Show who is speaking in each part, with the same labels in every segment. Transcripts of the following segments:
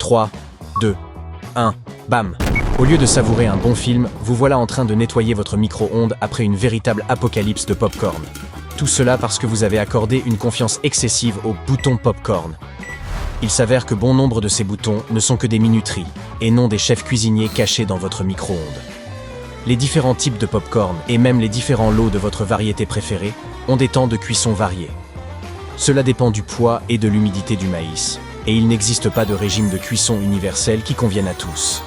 Speaker 1: 3, 2, 1, bam! Au lieu de savourer un bon film, vous voilà en train de nettoyer votre micro-ondes après une véritable apocalypse de popcorn. Tout cela parce que vous avez accordé une confiance excessive au bouton popcorn. Il s'avère que bon nombre de ces boutons ne sont que des minuteries, et non des chefs cuisiniers cachés dans votre micro-ondes. Les différents types de popcorn, et même les différents lots de votre variété préférée, ont des temps de cuisson variés. Cela dépend du poids et de l'humidité du maïs, et il n'existe pas de régime de cuisson universel qui convienne à tous.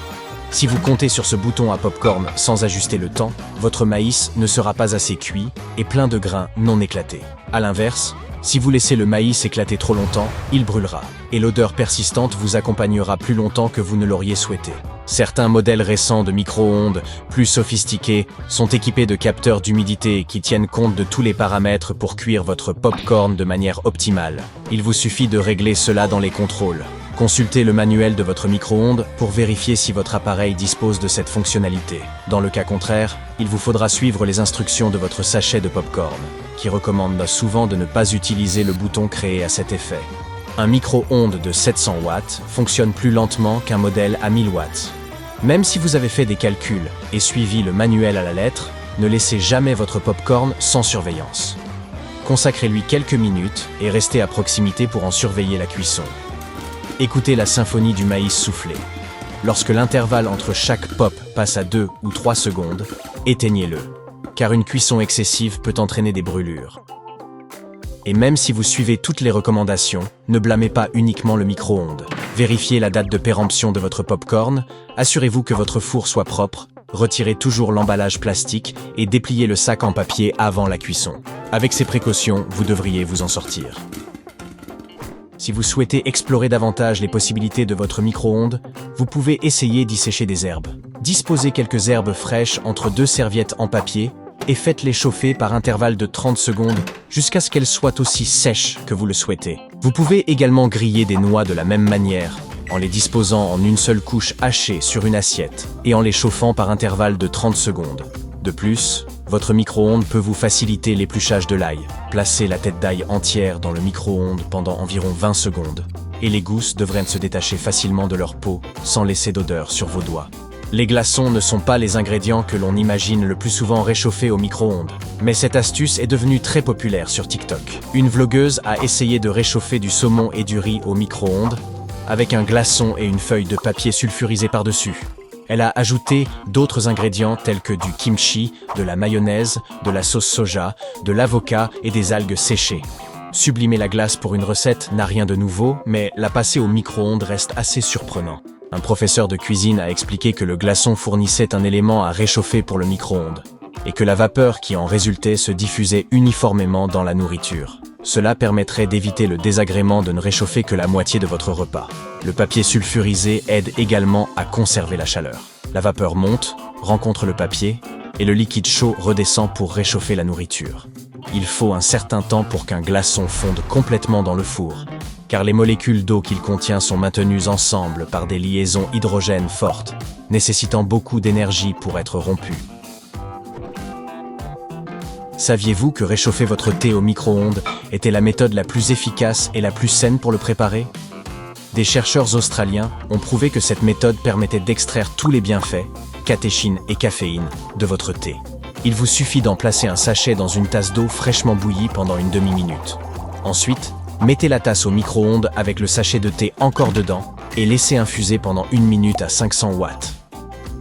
Speaker 1: Si vous comptez sur ce bouton à popcorn sans ajuster le temps, votre maïs ne sera pas assez cuit et plein de grains non éclatés. À l'inverse, si vous laissez le maïs éclater trop longtemps, il brûlera, et l'odeur persistante vous accompagnera plus longtemps que vous ne l'auriez souhaité. Certains modèles récents de micro-ondes, plus sophistiqués, sont équipés de capteurs d'humidité qui tiennent compte de tous les paramètres pour cuire votre popcorn de manière optimale. Il vous suffit de régler cela dans les contrôles. Consultez le manuel de votre micro-ondes pour vérifier si votre appareil dispose de cette fonctionnalité. Dans le cas contraire, il vous faudra suivre les instructions de votre sachet de popcorn, qui recommande souvent de ne pas utiliser le bouton créé à cet effet. Un micro-ondes de 700 watts fonctionne plus lentement qu'un modèle à 1000 watts. Même si vous avez fait des calculs et suivi le manuel à la lettre, ne laissez jamais votre popcorn sans surveillance. Consacrez-lui quelques minutes et restez à proximité pour en surveiller la cuisson. Écoutez la symphonie du maïs soufflé. Lorsque l'intervalle entre chaque pop passe à 2 ou 3 secondes, éteignez-le, car une cuisson excessive peut entraîner des brûlures. Et même si vous suivez toutes les recommandations, ne blâmez pas uniquement le micro-ondes. Vérifiez la date de péremption de votre popcorn, assurez-vous que votre four soit propre, retirez toujours l'emballage plastique et dépliez le sac en papier avant la cuisson. Avec ces précautions, vous devriez vous en sortir. Si vous souhaitez explorer davantage les possibilités de votre micro-ondes, vous pouvez essayer d'y sécher des herbes. Disposez quelques herbes fraîches entre 2 serviettes en papier et faites-les chauffer par intervalle de 30 secondes jusqu'à ce qu'elles soient aussi sèches que vous le souhaitez. Vous pouvez également griller des noix de la même manière, en les disposant en une seule couche hachée sur une assiette et en les chauffant par intervalle de 30 secondes. De plus, votre micro-ondes peut vous faciliter l'épluchage de l'ail. Placez la tête d'ail entière dans le micro-ondes pendant environ 20 secondes, et les gousses devraient se détacher facilement de leur peau sans laisser d'odeur sur vos doigts. Les glaçons ne sont pas les ingrédients que l'on imagine le plus souvent réchauffés au micro-ondes, mais cette astuce est devenue très populaire sur TikTok. Une vlogueuse a essayé de réchauffer du saumon et du riz au micro-ondes avec un glaçon et une feuille de papier sulfurisé par-dessus. Elle a ajouté d'autres ingrédients tels que du kimchi, de la mayonnaise, de la sauce soja, de l'avocat et des algues séchées. Sublimer la glace pour une recette n'a rien de nouveau, mais la passer au micro-ondes reste assez surprenant. Un professeur de cuisine a expliqué que le glaçon fournissait un élément à réchauffer pour le micro-ondes, et que la vapeur qui en résultait se diffusait uniformément dans la nourriture. Cela permettrait d'éviter le désagrément de ne réchauffer que la moitié de votre repas. Le papier sulfurisé aide également à conserver la chaleur. La vapeur monte, rencontre le papier, et le liquide chaud redescend pour réchauffer la nourriture. Il faut un certain temps pour qu'un glaçon fonde complètement dans le four, car les molécules d'eau qu'il contient sont maintenues ensemble par des liaisons hydrogènes fortes, nécessitant beaucoup d'énergie pour être rompues. Saviez-vous que réchauffer votre thé au micro-ondes était la méthode la plus efficace et la plus saine pour le préparer? Des chercheurs australiens ont prouvé que cette méthode permettait d'extraire tous les bienfaits, catéchine et caféine, de votre thé. Il vous suffit d'en placer un sachet dans une tasse d'eau fraîchement bouillie pendant une demi-minute. Ensuite, mettez la tasse au micro-ondes avec le sachet de thé encore dedans et laissez infuser pendant 1 minute à 500 watts.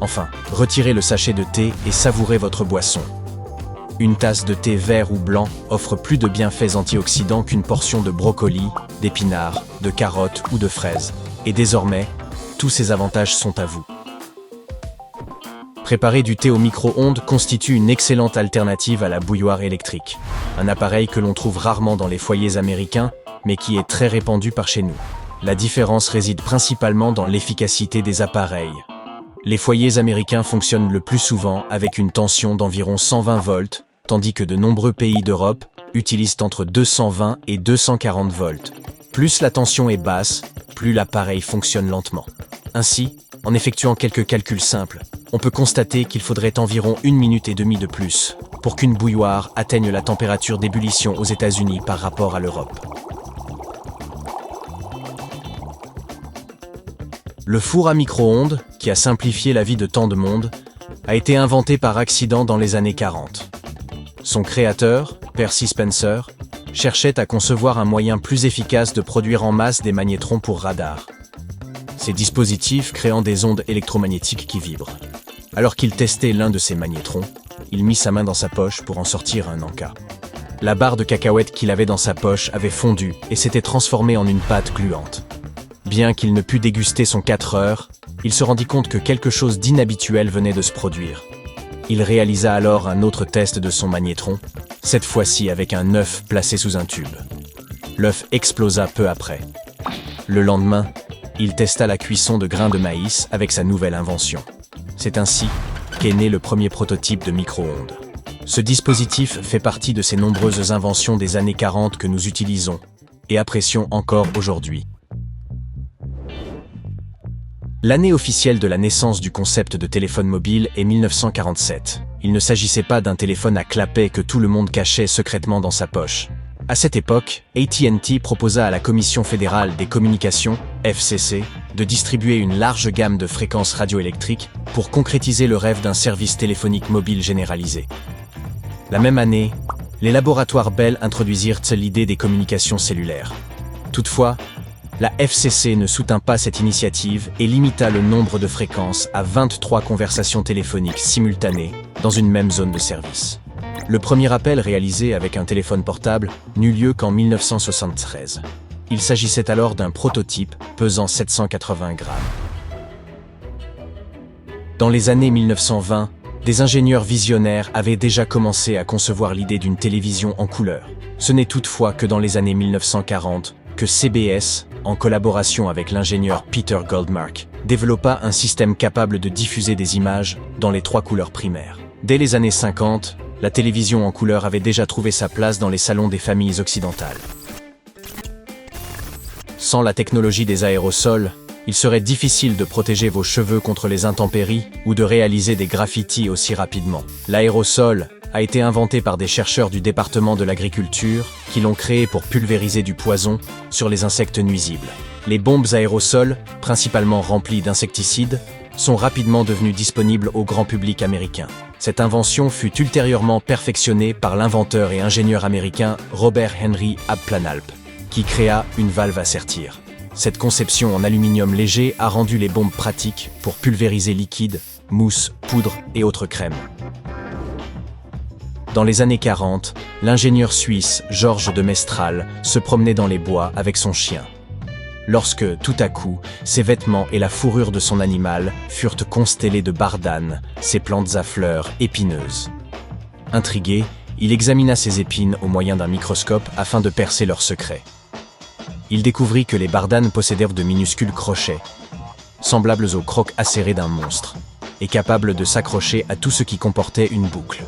Speaker 1: Enfin, retirez le sachet de thé et savourez votre boisson. Une tasse de thé vert ou blanc offre plus de bienfaits antioxydants qu'une portion de brocoli, d'épinards, de carottes ou de fraises. Et désormais, tous ces avantages sont à vous. Préparer du thé au micro-ondes constitue une excellente alternative à la bouilloire électrique, un appareil que l'on trouve rarement dans les foyers américains, mais qui est très répandu par chez nous. La différence réside principalement dans l'efficacité des appareils. Les foyers américains fonctionnent le plus souvent avec une tension d'environ 120 volts, tandis que de nombreux pays d'Europe utilisent entre 220 et 240 volts. Plus la tension est basse, plus l'appareil fonctionne lentement. Ainsi, en effectuant quelques calculs simples, on peut constater qu'il faudrait environ 1 minute et demie de plus pour qu'une bouilloire atteigne la température d'ébullition aux États-Unis par rapport à l'Europe. Le four à micro-ondes, qui a simplifié la vie de tant de monde, a été inventé par accident dans les années 40. Son créateur, Percy Spencer, cherchait à concevoir un moyen plus efficace de produire en masse des magnétrons pour radar. Ces dispositifs créant des ondes électromagnétiques qui vibrent. Alors qu'il testait l'un de ces magnétrons, il mit sa main dans sa poche pour en sortir un encas. La barre de cacahuètes qu'il avait dans sa poche avait fondu et s'était transformée en une pâte gluante. Bien qu'il ne pût déguster son 4 heures, il se rendit compte que quelque chose d'inhabituel venait de se produire. Il réalisa alors un autre test de son magnétron, cette fois-ci avec un œuf placé sous un tube. L'œuf explosa peu après. Le lendemain, il testa la cuisson de grains de maïs avec sa nouvelle invention. C'est ainsi qu'est né le premier prototype de micro-ondes. Ce dispositif fait partie de ces nombreuses inventions des années 40 que nous utilisons et apprécions encore aujourd'hui. L'année officielle de la naissance du concept de téléphone mobile est 1947. Il ne s'agissait pas d'un téléphone à clapet que tout le monde cachait secrètement dans sa poche. À cette époque, AT&T proposa à la Commission fédérale des communications, FCC, de distribuer une large gamme de fréquences radioélectriques pour concrétiser le rêve d'un service téléphonique mobile généralisé. La même année, les laboratoires Bell introduisirent l'idée des communications cellulaires. Toutefois, la FCC ne soutint pas cette initiative et limita le nombre de fréquences à 23 conversations téléphoniques simultanées dans une même zone de service. Le premier appel réalisé avec un téléphone portable n'eut lieu qu'en 1973. Il s'agissait alors d'un prototype pesant 780 grammes. Dans les années 1920, des ingénieurs visionnaires avaient déjà commencé à concevoir l'idée d'une télévision en couleur. Ce n'est toutefois que dans les années 1940 que CBS, en collaboration avec l'ingénieur Peter Goldmark, développa un système capable de diffuser des images dans les 3 couleurs primaires. Dès les années 50, la télévision en couleur avait déjà trouvé sa place dans les salons des familles occidentales. Sans la technologie des aérosols, il serait difficile de protéger vos cheveux contre les intempéries ou de réaliser des graffitis aussi rapidement. L'aérosol a été inventé par des chercheurs du département de l'agriculture qui l'ont créé pour pulvériser du poison sur les insectes nuisibles. Les bombes aérosols, principalement remplies d'insecticides, sont rapidement devenues disponibles au grand public américain. Cette invention fut ultérieurement perfectionnée par l'inventeur et ingénieur américain Robert Henry Abplanalp, qui créa une valve à sertir. Cette conception en aluminium léger a rendu les bombes pratiques pour pulvériser liquide, mousse, poudre et autres crèmes. Dans les années 40, l'ingénieur suisse Georges de Mestral se promenait dans les bois avec son chien. Lorsque, tout à coup, ses vêtements et la fourrure de son animal furent constellés de bardanes, ces plantes à fleurs épineuses. Intrigué, il examina ces épines au moyen d'un microscope afin de percer leur secret. Il découvrit que les bardanes possédaient de minuscules crochets, semblables aux crocs acérés d'un monstre, et capables de s'accrocher à tout ce qui comportait une boucle.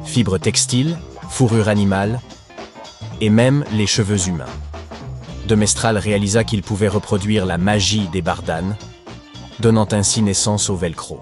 Speaker 1: Fibres textiles, fourrure animale, et même les cheveux humains. De Mestral réalisa qu'il pouvait reproduire la magie des bardanes, donnant ainsi naissance au velcro.